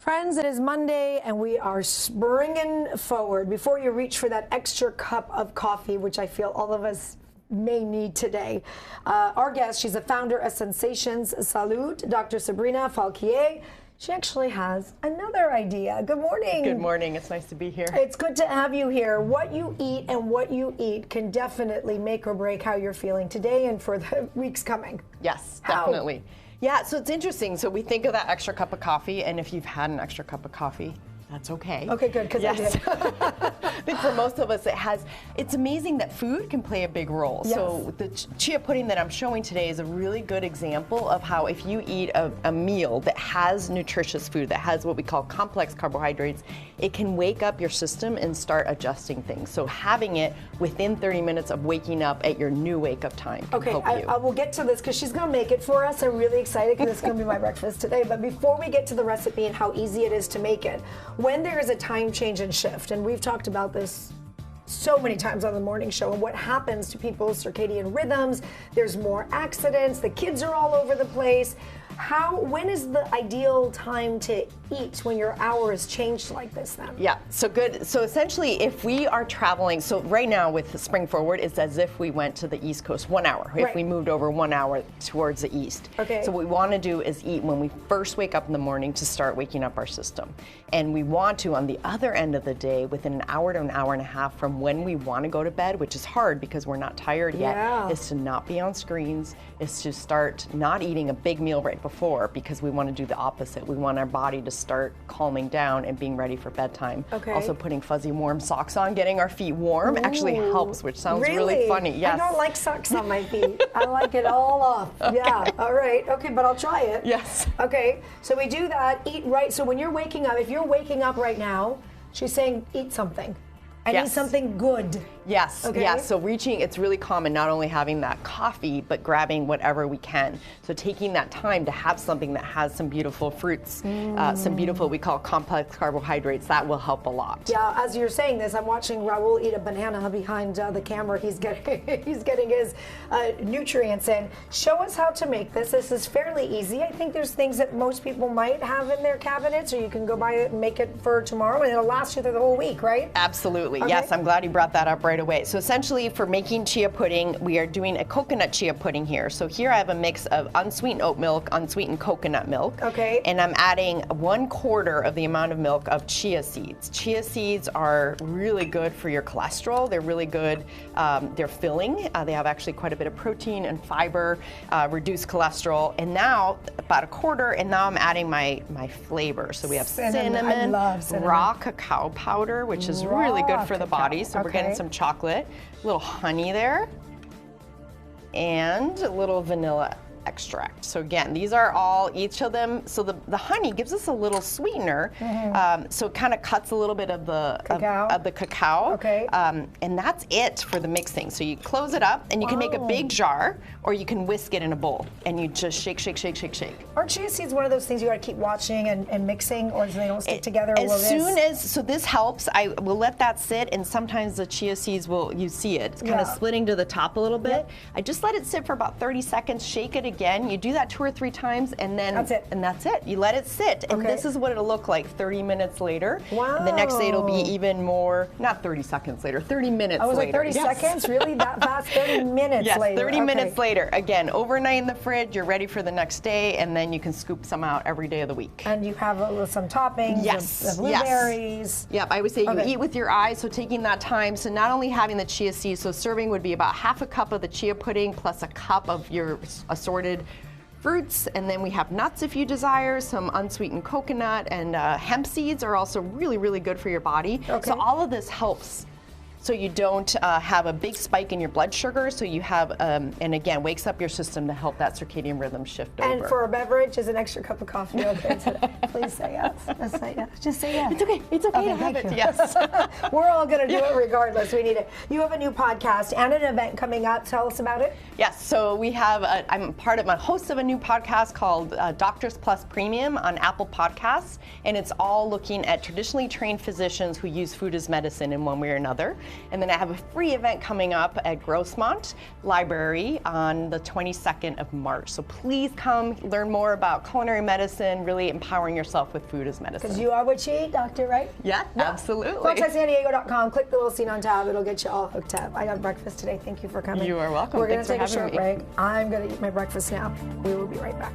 Friends, it is Monday and we are springing forward. Before you reach for that extra cup of coffee, which I feel all of us may need today, our guest, she's a founder of Sensations Salud, Dr. Sabrina Falquier. She actually has another idea. Good morning. Good morning. It's nice to be here. It's good to have you here. What you eat and what you eat can definitely make or break how you're feeling today and for the weeks coming. Yes, definitely. Yeah, so it's interesting. So we think of that extra cup of coffee, and if you've had an extra cup of coffee, that's okay. Okay, good, because yes. I did. I think for most of us, it's amazing that food can play a big role. Yes. So the chia pudding that I'm showing today is a really good example of how if you eat a meal that has nutritious food, that has what we call complex carbohydrates, it can wake up your system and start adjusting things. So having it within 30 minutes of waking up at your new wake-up time can help you. I will get to this because she's going to make it for us. I'm really excited because it's going to be my breakfast today. But before we get to the recipe and how easy it is to make it, when there is a time change and shift, and we've talked about this so many times on the morning show, and what happens to people's circadian rhythms, there's more accidents, the kids are all over the place. When is the ideal time to eat when your hour is changed like this then? Yeah, so good. So essentially, if we are traveling, so right now with the Spring Forward, it's as if we went to the East Coast 1 hour, right. If we moved over 1 hour towards the east. Okay. So what we want to do is eat when we first wake up in the morning to start waking up our system. And we want to, on the other end of the day, within an hour to an hour and a half from when we want to go to bed, which is hard because we're not tired yet, is to not be on screens, is to start not eating a big meal right before, because we want to do the opposite. We want our body to start calming down and being ready for bedtime. Okay. Also putting fuzzy warm socks on, getting our feet warm actually helps, which sounds really funny. Yes. I don't like socks on my feet. I like it all off. Okay. Yeah, all right. Okay, but I'll try it. Yes. Okay, so we do that, eat right. So when you're waking up, if you're waking up right now, she's saying eat something. I need something good. Yes, okay. Yes. So it's really common not only having that coffee, but grabbing whatever we can. So taking that time to have something that has some beautiful fruits, some beautiful, we call complex carbohydrates, that will help a lot. Yeah, as you're saying this, I'm watching Raul eat a banana behind the camera. He's getting his nutrients in. Show us how to make this. This is fairly easy. I think there's things that most people might have in their cabinets, or you can go buy it and make it for tomorrow, and it'll last you through the whole week, right? Absolutely. Okay. Yes, I'm glad you brought that up right away. So essentially for making chia pudding, we are doing a coconut chia pudding here. So here I have a mix of unsweetened oat milk, unsweetened coconut milk. Okay. And I'm adding 1/4 of the amount of milk of chia seeds. Chia seeds are really good for your cholesterol. They're really good. They're filling. They have actually quite a bit of protein and fiber, reduce cholesterol. And now about 1/4, and now I'm adding my flavor. So we have cinnamon, I love cinnamon. raw cacao powder, which is really good for the body. So we're getting some chocolate, a little honey there, and a little vanilla extract. So again, these are all, each of them, so the honey gives us a little sweetener, so it kind of cuts a little bit of the cacao. Okay. And that's it for the mixing. So you close it up, and you can make a big jar, or you can whisk it in a bowl, and you just shake, shake, shake, shake, shake. Aren't chia seeds one of those things you got to keep watching and mixing, or they don't stick together? So this helps. I will let that sit, and sometimes the chia seeds you see it. It's kind of splitting to the top a little bit. Yep. I just let it sit for about 30 seconds, shake it again. You do that 2 or 3 times, and then that's it. You let it sit, and this is what it'll look like 30 minutes later. Wow. The next day it'll be even more, not 30 seconds later, 30 minutes later. I was like 30 seconds? Really? That fast? 30 minutes later? Yes, 30 minutes later. Again, overnight in the fridge, you're ready for the next day, and then you can scoop some out every day of the week. And you have some toppings, the blueberries. Yep, I would say you eat with your eyes, so taking that time. So not only having the chia seeds, so serving would be about 1/2 cup of the chia pudding plus a cup of your assorted fruits, and then we have nuts if you desire, some unsweetened coconut, and hemp seeds are also really, really good for your body. Okay. So all of this helps so you don't have a big spike in your blood sugar, so you have, and again, wakes up your system to help that circadian rhythm shift over. And for a beverage, is an extra cup of coffee okay today? Please say yes. Just say yes. Just say yes. It's okay. It's okay to have it. Yes. We're all going to do it regardless. We need it. You have a new podcast and an event coming up. Tell us about it. Yes. So we have, I'm a host of a new podcast called Doctors Plus Premium on Apple Podcasts, and it's all looking at traditionally trained physicians who use food as medicine in one way or another. And then I have a free event coming up at Grossmont Library on the 22nd of March. So please come learn more about culinary medicine, really empowering yourself with food as medicine. Because you are what you eat, doctor, right? Yeah, absolutely. ClubSanDiego.com. Click the little scene on tab. It'll get you all hooked up. I got breakfast today. Thank you for coming. You are welcome. We're going to Thanks take for a short having me. break. I'm going to eat my breakfast now. We will be right back.